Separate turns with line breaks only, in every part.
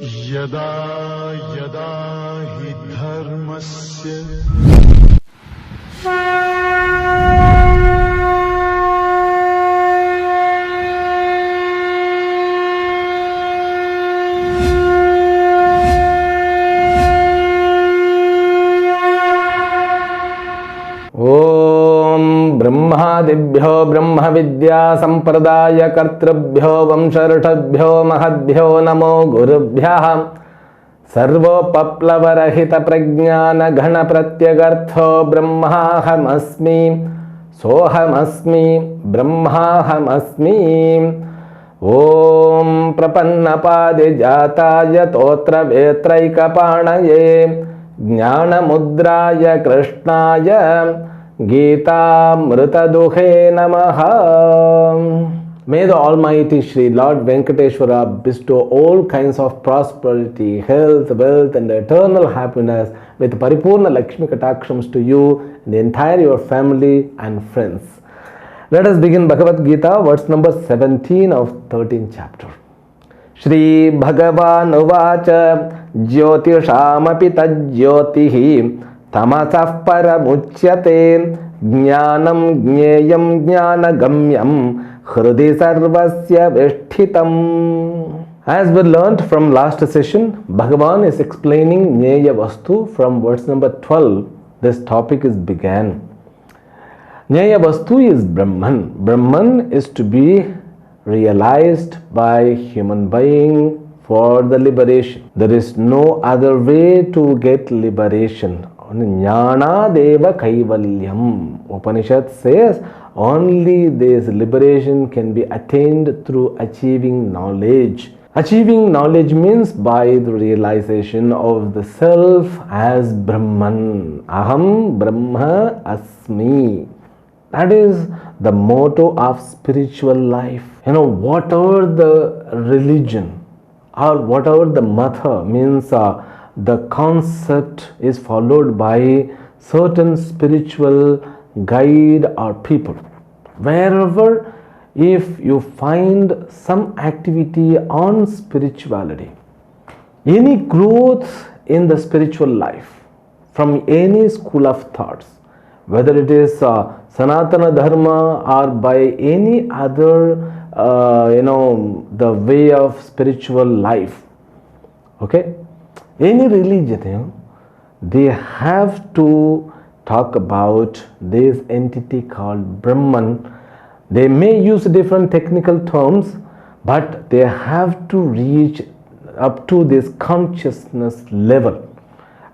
यदा यदा हि धर्मस्य
ब्रह्मादिभ्यो ब्रह्म विद्या संप्रदाय कर्तृभ्यो वंशऋषभ्यो महद्भ्यो नमो गुरुभ्यः सर्वोपप्लवरहित प्रज्ञान घन प्रत्यगर्थो ब्रह्माहमस्मि सोहमस्मि ब्रह्माहमस्मि। ओम प्रपन्नपादिजाताय तोत्र वेत्रैकपाणये ज्ञानमुद्राय कृष्णाय गीतामृतदुहे नमः। May the Almighty Shri Lord Venkateshwara bestow all kinds of prosperity, health, wealth and eternal happiness with Paripurna Lakshmi Katakshams to you and the entire your family and friends. Let us begin Bhagavad Gita, verse number 17 of 13th chapter. Shri Bhagavan Uvacha Jyotishaamapi Tajyotihi Tamasah Paramuchyate Jnanam Jneyam Jnanagamyam Hrudi Sarvasya Vishtitam. As we learnt from last session, Bhagavan is explaining Jneya Vastu from verse number 12. This topic is began. Jneya Vastu is Brahman. Brahman is to be realized by human being for the liberation. There is no other way to get liberation. Jnana Deva Kaivalyam. Upanishad says only this liberation can be attained through achieving knowledge. Achieving knowledge means by the realization of the self as Brahman. Aham Brahma Asmi. That is the motto of spiritual life. Whatever the religion or whatever the matha means, the concept is followed by certain spiritual guide or people. Wherever if you find some activity on spirituality, any growth in the spiritual life from any school of thoughts, whether it is Sanatana Dharma or by any other the way of spiritual life, okay, any religion, they have to talk about this entity called Brahman. They may use different technical terms, but they have to reach up to this consciousness level.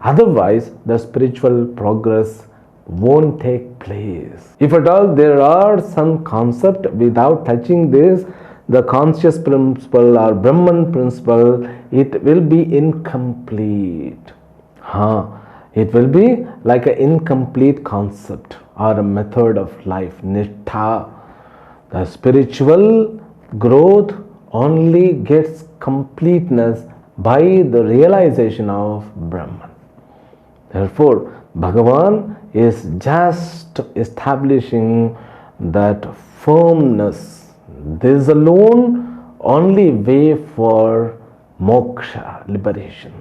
Otherwise, the spiritual progress won't take place. If at all there are some concept without touching this, the conscious principle or Brahman principle, it will be incomplete. It will be like an incomplete concept or a method of life. Nishtha. The spiritual growth only gets completeness by the realization of Brahman. Therefore, Bhagavan is just establishing that firmness. This is alone only way for moksha, liberation.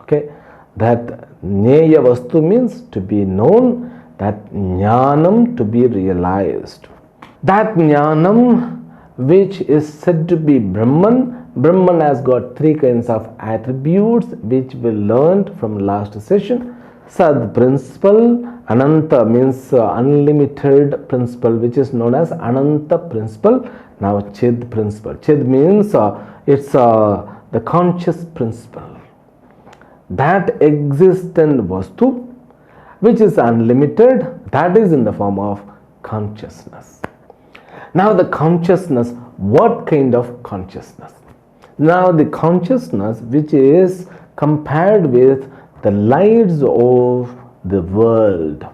Okay, that Jneya Vastu means to be known, that Jnanam to be realized. That Jnanam which is said to be Brahman, Brahman has got three kinds of attributes which we learned from last session. Sad principle, Ananta means unlimited principle, which is known as Ananta principle. Now Chid principle. Chid means it's the conscious principle. That existent Vastu, which is unlimited, that is in the form of consciousness. Now the consciousness, what kind of consciousness? Now the consciousness which is compared with the lights of the world.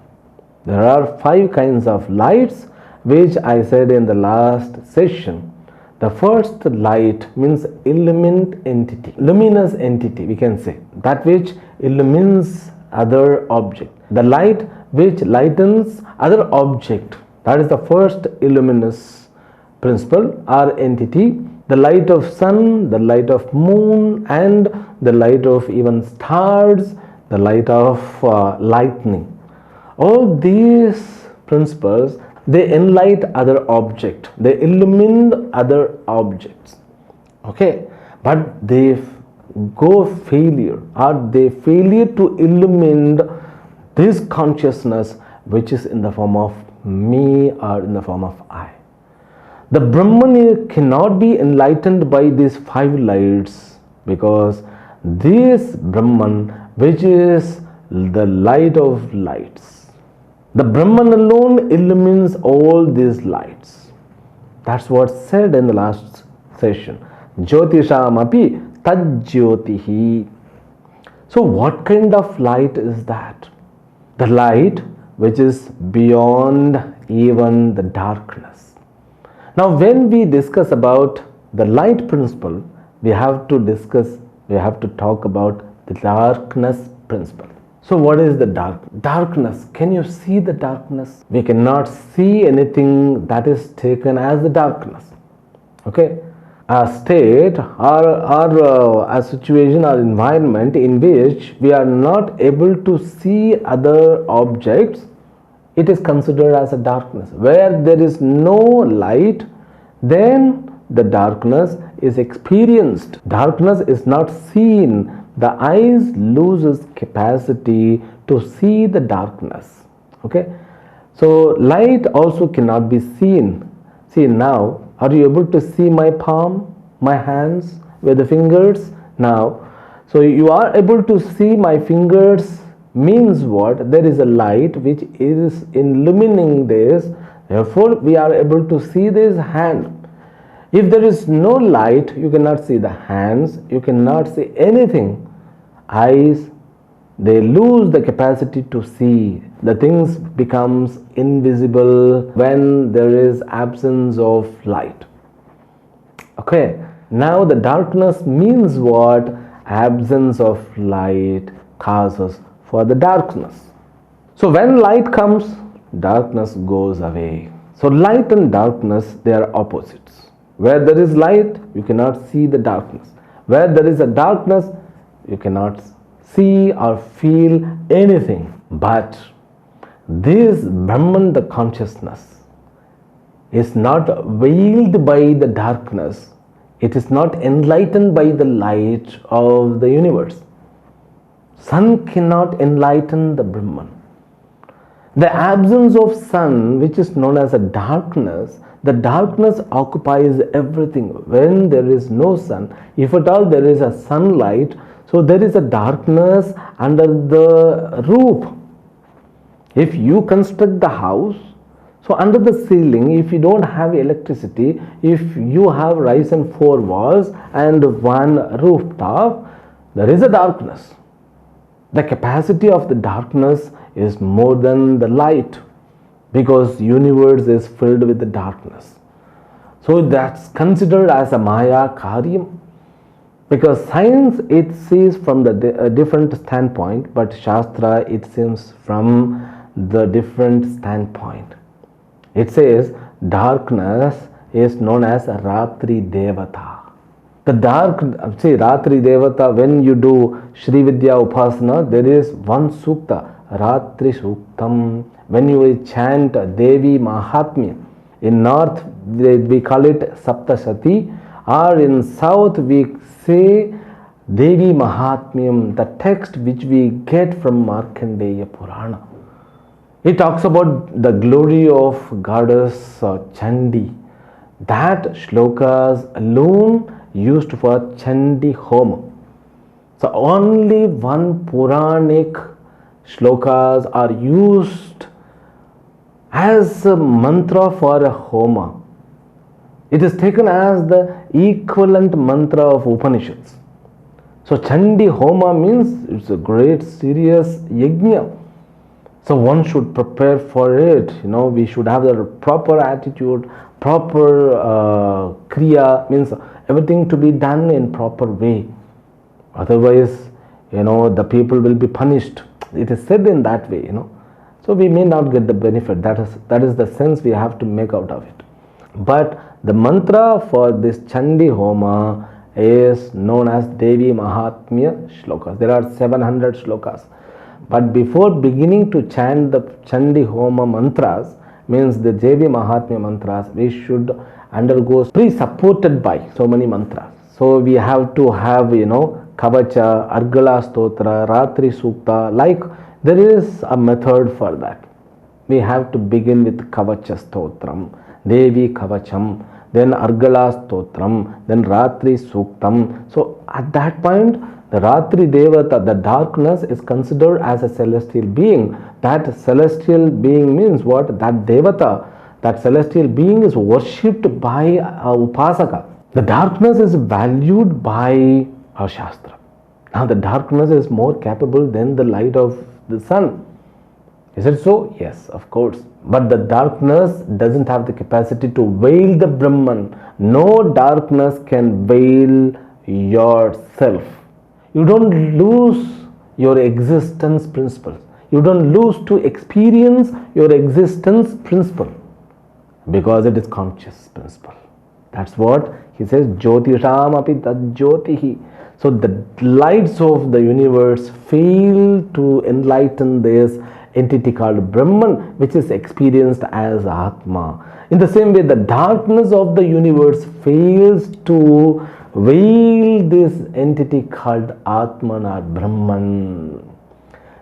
There are 5 kinds of lights which I said in the last session. The first light means illumined entity, luminous entity we can say, that which illumines other object. The light which lightens other object, that is the first illuminous principle or entity. The light of sun, the light of moon, and the light of even stars, the light of lightning. All these principles, they enlight other object, they illumine other objects. Okay, but they go failure, or they failure to illumine this consciousness which is in the form of me or in the form of I. The Brahman cannot be enlightened by these five lights, because this Brahman, which is the light of lights, the Brahman alone illumines all these lights. That's what said in the last session. Jyotisham api tad jyotihi. So what kind of light is that? The light which is beyond even the darkness. Now when we discuss about the light principle, we have to talk about the darkness principle. So what is the darkness? Can you see the darkness? We cannot see anything that is taken as the darkness. Okay? A state or a situation or environment in which we are not able to see other objects, it is considered as a darkness. Where there is no light, then the darkness is experienced. Darkness is not seen. The eyes loses capacity to see the darkness. Okay, so light also cannot be seen. See now, are you able to see my palm, my hands with the fingers? Now, so you are able to see my fingers means what? There is a light which is illumining this. Therefore, we are able to see this hand. If there is no light, you cannot see the hands, you cannot see anything. Eyes, they lose the capacity to see. The things becomes invisible when there is absence of light. Okay, now the darkness means what? Absence of light causes for the darkness. So when light comes, darkness goes away. So light and darkness, they are opposites. Where there is light, you cannot see the darkness. Where there is a darkness, you cannot see or feel anything. But this Brahman, the consciousness, is not veiled by the darkness. It is not enlightened by the light of the universe. Sun cannot enlighten the Brahman. The absence of sun, which is known as a darkness, the darkness occupies everything. When there is no sun, if at all there is a sunlight, so there is a darkness under the roof. If you construct the house, so under the ceiling, if you don't have electricity, if you have rise and four walls and one rooftop, there is a darkness. The capacity of the darkness is more than the light, because universe is filled with the darkness. So that's considered as a Maya Karyam, because science it sees from the different standpoint, but Shastra it seems from the different standpoint. It says darkness is known as Ratri Devata. The dark, see Ratri Devata, when you do Sri Vidya Upasana, there is one sukta, Ratri Suktam. When you chant Devi Mahatmya, in north we call it Saptashati, or in south we say Devi Mahatmyam, the text which we get from Markandeya Purana. It talks about the glory of goddess Chandi. That shlokas alone used for Chandi Homa. So only one Puranic shlokas are used as a mantra for a Homa. It is taken as the equivalent mantra of Upanishads. So Chandi Homa means it's a great serious yajna. So one should prepare for it. We should have the proper attitude, proper kriya, means everything to be done in proper way. Otherwise, the people will be punished. It is said in that way, So we may not get the benefit. That is the sense we have to make out of it. But The mantra for this Chandi Homa is known as Devi Mahatmya Shlokas. There are 700 shlokas. But before beginning to chant the Chandi Homa mantras, means the Devi Mahatmya mantras, we should undergo pre-supported by so many mantras. So we have to have, Kavacha, Argala Stotra, Ratri Sukta, like there is a method for that. We have to begin with Kavacha Stotram, Devi Kavacham, then Argala Stotram, then Ratri Suktam. So at that point, the Ratri Devata, the darkness, is considered as a celestial being. That celestial being means what? That Devata, that celestial being is worshipped by a Upasaka. The darkness is valued by our Shastra. Now the darkness is more capable than the light of the sun. Is it so? Yes, of course. But the darkness doesn't have the capacity to veil the Brahman. No darkness can veil yourself. You don't lose your existence principle. You don't lose to experience your existence principle because it is conscious principle. That's what he says, Jyotisham api tad jyotihi. So the lights of the universe fail to enlighten this entity called Brahman, which is experienced as Atma. In the same way, the darkness of the universe fails to veil this entity called Atman or Brahman.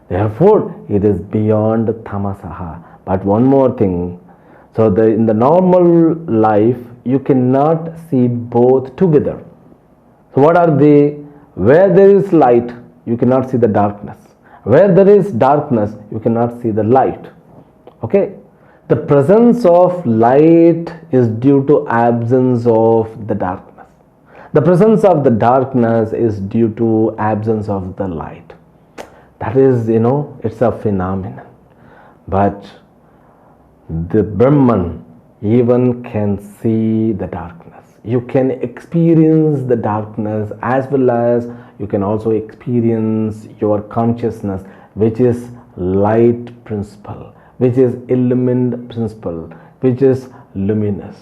Therefore, it is beyond Tamasaha. But one more thing. So in the normal life, you cannot see both together. So what are they? Where there is light, you cannot see the darkness. Where there is darkness, you cannot see the light. Okay? The presence of light is due to absence of the darkness. The presence of the darkness is due to absence of the light. That is, it's a phenomenon. But the Brahman even can see the darkness. You can experience the darkness as well as you can also experience your consciousness, which is light principle, which is element principle, which is luminous.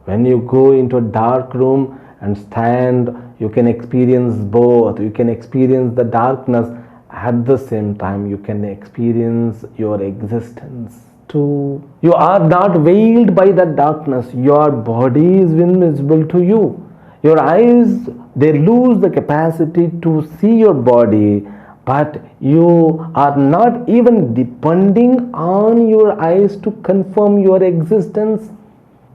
When you go into a dark room and stand, you can experience both. You can experience the darkness, at the same time you can experience your existence too. You are not veiled by that darkness. Your body is invisible to you. Your eyes, they lose the capacity to see your body, but you are not even depending on your eyes to confirm your existence.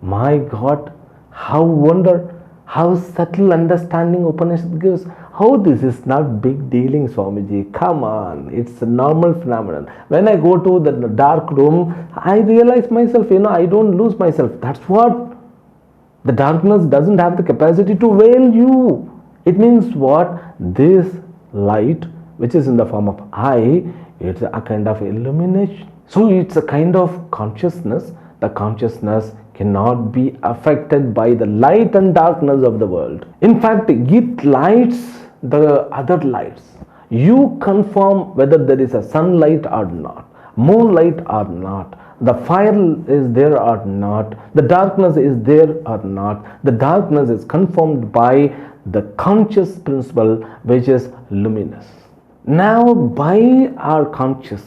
My God, how wonder, how subtle understanding Upanishad gives. How this is not big dealing, Swamiji. Come on, it's a normal phenomenon. When I go to the dark room, I realize myself, I don't lose myself. That's what? The darkness doesn't have the capacity to veil you. It means what? This light, which is in the form of eye, it's a kind of illumination. So it's a kind of consciousness. The consciousness cannot be affected by the light and darkness of the world. In fact, it lights the other lights. You confirm whether there is a sunlight or not, moonlight or not, the fire is there or not, the darkness is there or not. The darkness is confirmed by the conscious principle, which is luminous. Now, by our conscious,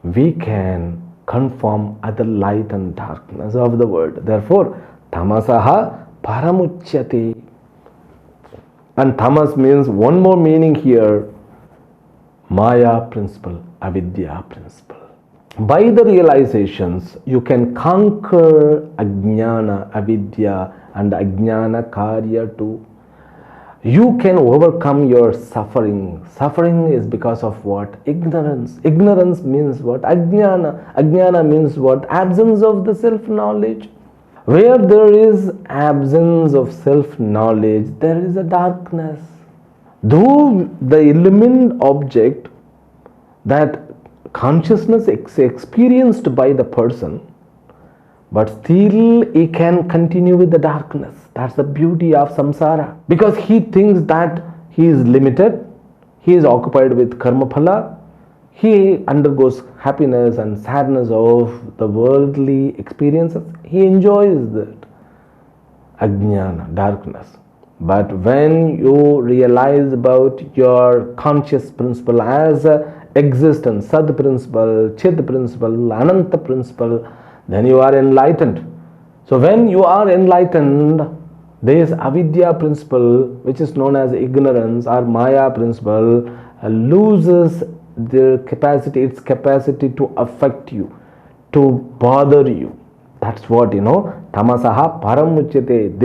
we can confirm other light and darkness of the world. Therefore, tamasaha paramuchyate. And tamas means one more meaning here, Maya principle, avidya principle. By the realizations, you can conquer ajnana, avidya, and ajnana karya too. You can overcome your suffering. Suffering is because of what? Ignorance. Ignorance means what? Ajnana. Ajnana means what? Absence of the self-knowledge. Where there is absence of self-knowledge, there is a darkness. Though the illumined object, that consciousness is experienced by the person, but still he can continue with the darkness. That's the beauty of samsara. Because he thinks that he is limited, he is occupied with karma phala, he undergoes happiness and sadness of the worldly experiences. He enjoys that. Ajnana, darkness. But when you realize about your conscious principle as existence, Sad principle, Chit principle, Ananta principle, then you are enlightened. So when you are enlightened, this avidya principle, which is known as ignorance or Maya principle, loses its capacity to affect you, to bother you. That's what, tamasaha paramuchyate.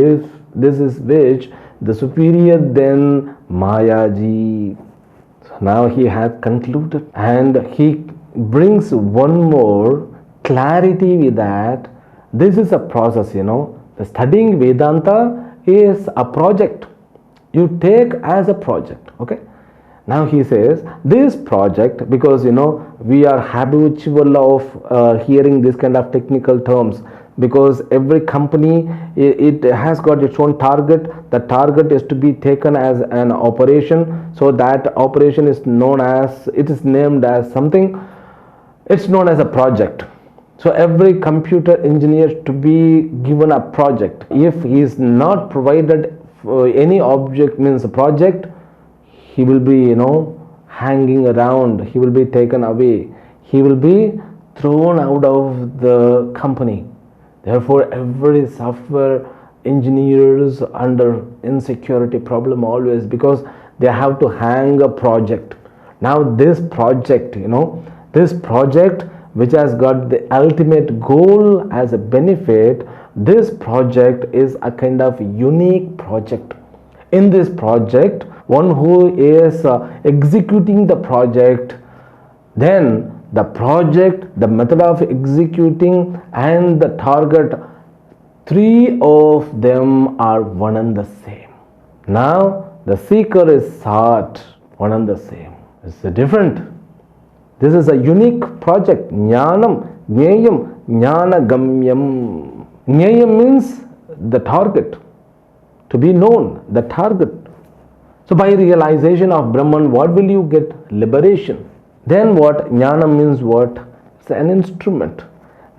This is which the superior than Mayaji. So now he has concluded and he brings one more clarity with that. This is a process, The studying Vedanta is a project. You take as a project, okay? Now he says this project, because we are habitual of hearing this kind of technical terms, because every company it has got its own target. The target is to be taken as an operation, so that operation is named as something. It's known as a project. So every computer engineer to be given a project. If he is not provided any object, means a project, he will be hanging around, he will be taken away, he will be thrown out of the company. Therefore every software engineers under insecurity problem always, because they have to hang a project. Now this project, this project which has got the ultimate goal as a benefit, this project is a kind of unique project. In this project, one who is executing the project, then the project, the method of executing and the target, three of them are one and the same. Now the seeker is sought, one and the same. It's different. This is a unique project. Jnanam, Jnayam, Jnanagamyam. Jnayam means the target, to be known, the target. So by realization of Brahman, what will you get? Liberation. Then what? Jnanam means what? It's an instrument.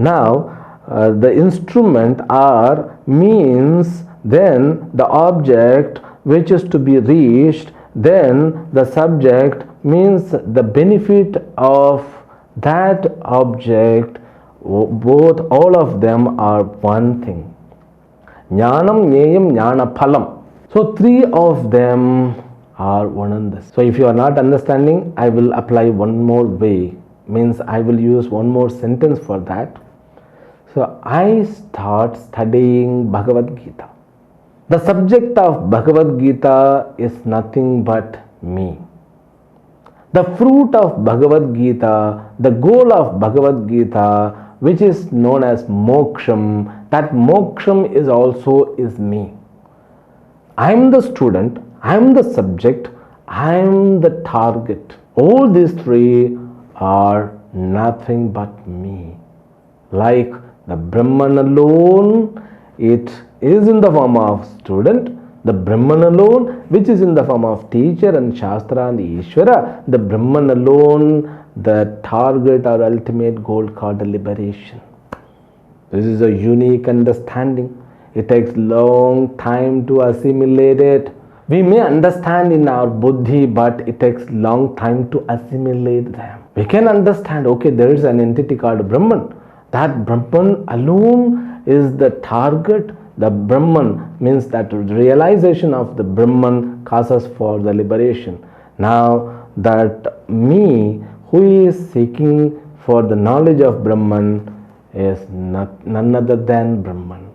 Now the instrument means then the object which is to be reached, then the subject means the benefit of that object. Both, all of them are one thing. Jnanam, Jnayam, Jnana Phalam. So three of them are one and the same. So if you are not understanding, I will apply one more way, means I will use one more sentence for that. So I start studying Bhagavad Gita. The subject of Bhagavad Gita is nothing but me. The fruit of Bhagavad Gita, the goal of Bhagavad Gita, which is known as moksham, that moksham is me. I am the student, I am the subject, I am the target. All these three are nothing but me. Like the Brahman alone, it is in the form of student. The Brahman alone, which is in the form of teacher and Shastra and Ishvara, the Brahman alone, the target or ultimate goal called liberation. This is a unique understanding. It takes long time to assimilate it. We may understand in our buddhi, but it takes long time to assimilate them. We can understand, okay, there is an entity called Brahman. That Brahman alone is the target. The Brahman means that realization of the Brahman causes for the liberation. Now that me who is seeking for the knowledge of Brahman is none other than Brahman.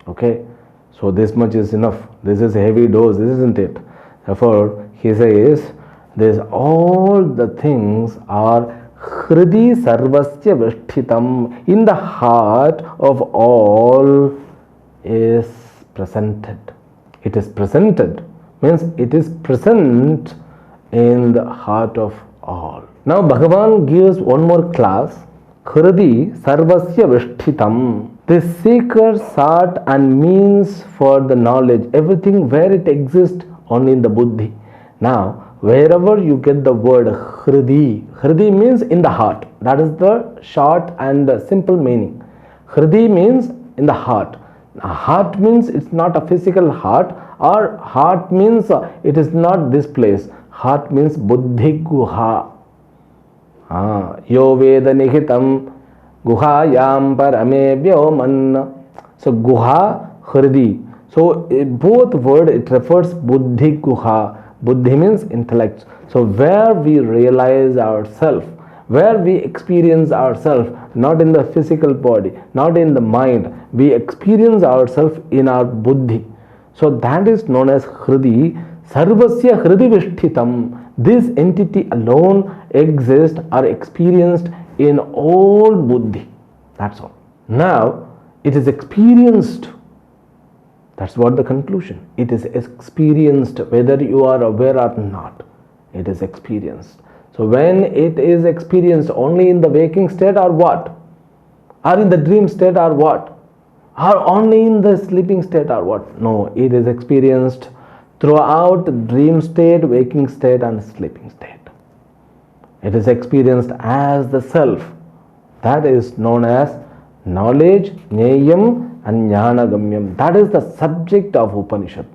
Okay, so this much is enough. This is a heavy dose, isn't it? Therefore he says this, all the things are Hridi Sarvasya Vishthitam, in the heart of all is presented. It is presented means it is present in the heart of all. Now Bhagavan gives one more class. Hridi Sarvasya Vishthitam. The seeker sought and means for the knowledge, everything where it exists only in the buddhi. Now wherever you get the word Hridi, Hridi means in the heart. That is the short and simple meaning. Hridi means in the heart. Heart means it's not a physical heart, or heart means it is not this place. Heart means buddhi guha. Yo veda nihitam guhayam parame vyoman. So guha, hridi. So both word it refers buddhi guha. Buddhi means intellect. So where we realize ourselves, where we experience ourselves, not in the physical body, not in the mind, we experience ourselves in our buddhi. So that is known as hridi. Sarvasya hridi vishtitam. This entity alone exists or experienced in all buddhi. That's all. Now it is experienced. That's what the conclusion. It is experienced whether you are aware or not. It is experienced. So when it is experienced only in the waking state or what? Or in the dream state or what? Or only in the sleeping state or what? No, it is experienced throughout dream state, waking state and sleeping state. It is experienced as the self. That is known as knowledge, Jnayam and Jnanagamyam. That is the subject of Upanishad.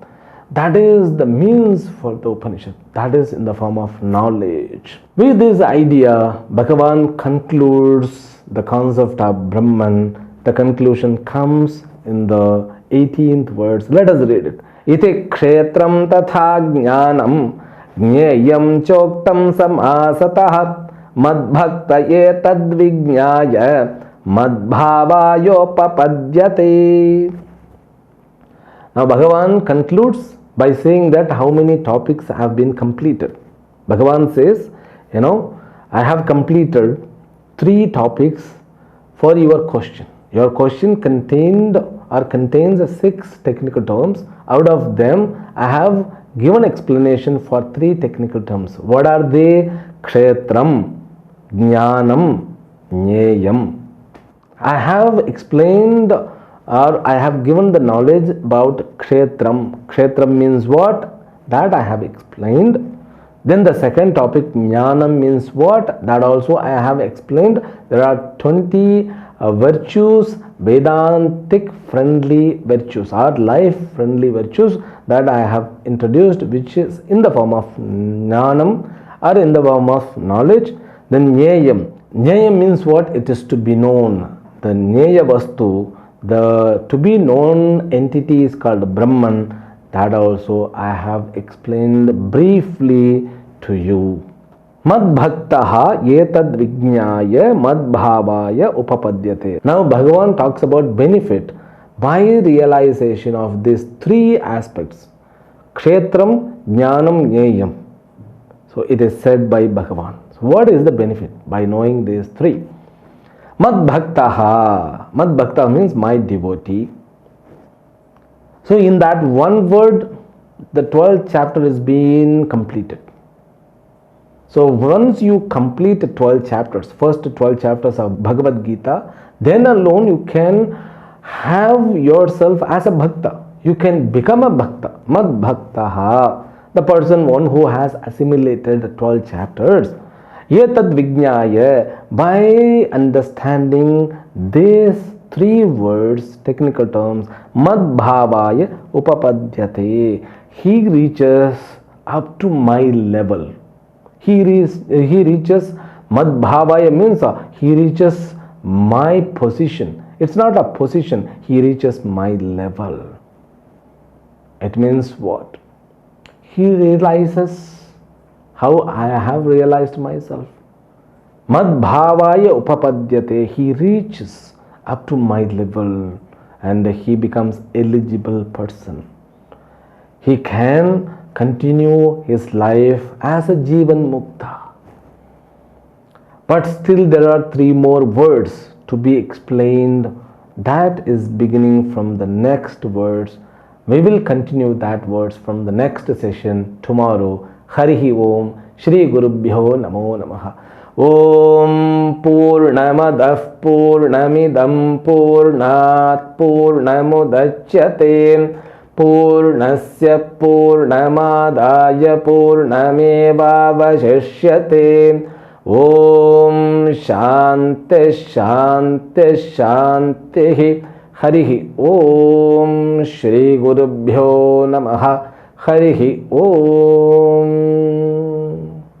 That is the means for the Upanishad. That is in the form of knowledge. With this idea, Bhagavan concludes the concept of Brahman. The conclusion comes in the 18th verse. Let us read it. Iti kshetram tatha jnanam jneyam choktam samasatah madbhaktaye tadvijnaya madbhavayopapadyate. Now Bhagavan concludes by saying that how many topics have been completed. Bhagavan says, I have completed 3 topics for your question. Your question contains 6 technical terms. Out of them, I have given explanation for 3 technical terms. What are they? Kshetram, Jnanam, Jneyam. I have explained or I have given the knowledge about Kshetram. Kshetram means what? That I have explained. Then the second topic, Jnanam, means what? That also I have explained. There are 20 virtues, Vedantic friendly virtues or life friendly virtues that I have introduced, which is in the form of Jnanam or in the form of knowledge. Then Jneyam. Jneyam means what? It is to be known. The Jneya Vastu, the to be known entity is called Brahman. That also I have explained briefly to you. Madbhaktaha etad vijnaya madbhavaya upapadyate. Now Bhagavan talks about benefit by realization of these 3 aspects. Kshetram, Jnanam, Jneyam. So it is said by Bhagavan. So what is the benefit by knowing these 3? Madbhaktaha. Madbhakta means my devotee. So in that one word, the 12th chapter is being completed. So once you complete the 12 chapters, first 12 chapters of Bhagavad Gita, then alone you can have yourself as a bhakta. You can become a bhakta. Madbhaktaha. The person, one who has assimilated the 12 chapters. Etad vijnaya. By understanding these 3 words, technical terms, madbhavaya upapadyate. He reaches up to my level. He reaches madbhavaya means he reaches my position. It's not a position, he reaches my level. It means what? He realizes how I have realized myself. Madbhavaya upapadyate. He reaches up to my level and he becomes eligible person. He can continue his life as a Jivan Mukta. But still there are 3 more words to be explained. That is beginning from the next words. We will continue that words from the next session tomorrow. Harihi Om. Shri Gurubhyo Namo Namaha. Om Purnamadah Purnamidam Purnat Purnamudachyate Purnasya Purnamadaya Purnamevavashishyate. Om Shanti Shanti Shanti. हरिः ॐ श्री गुरुभ्यो नमः हरिः ॐ।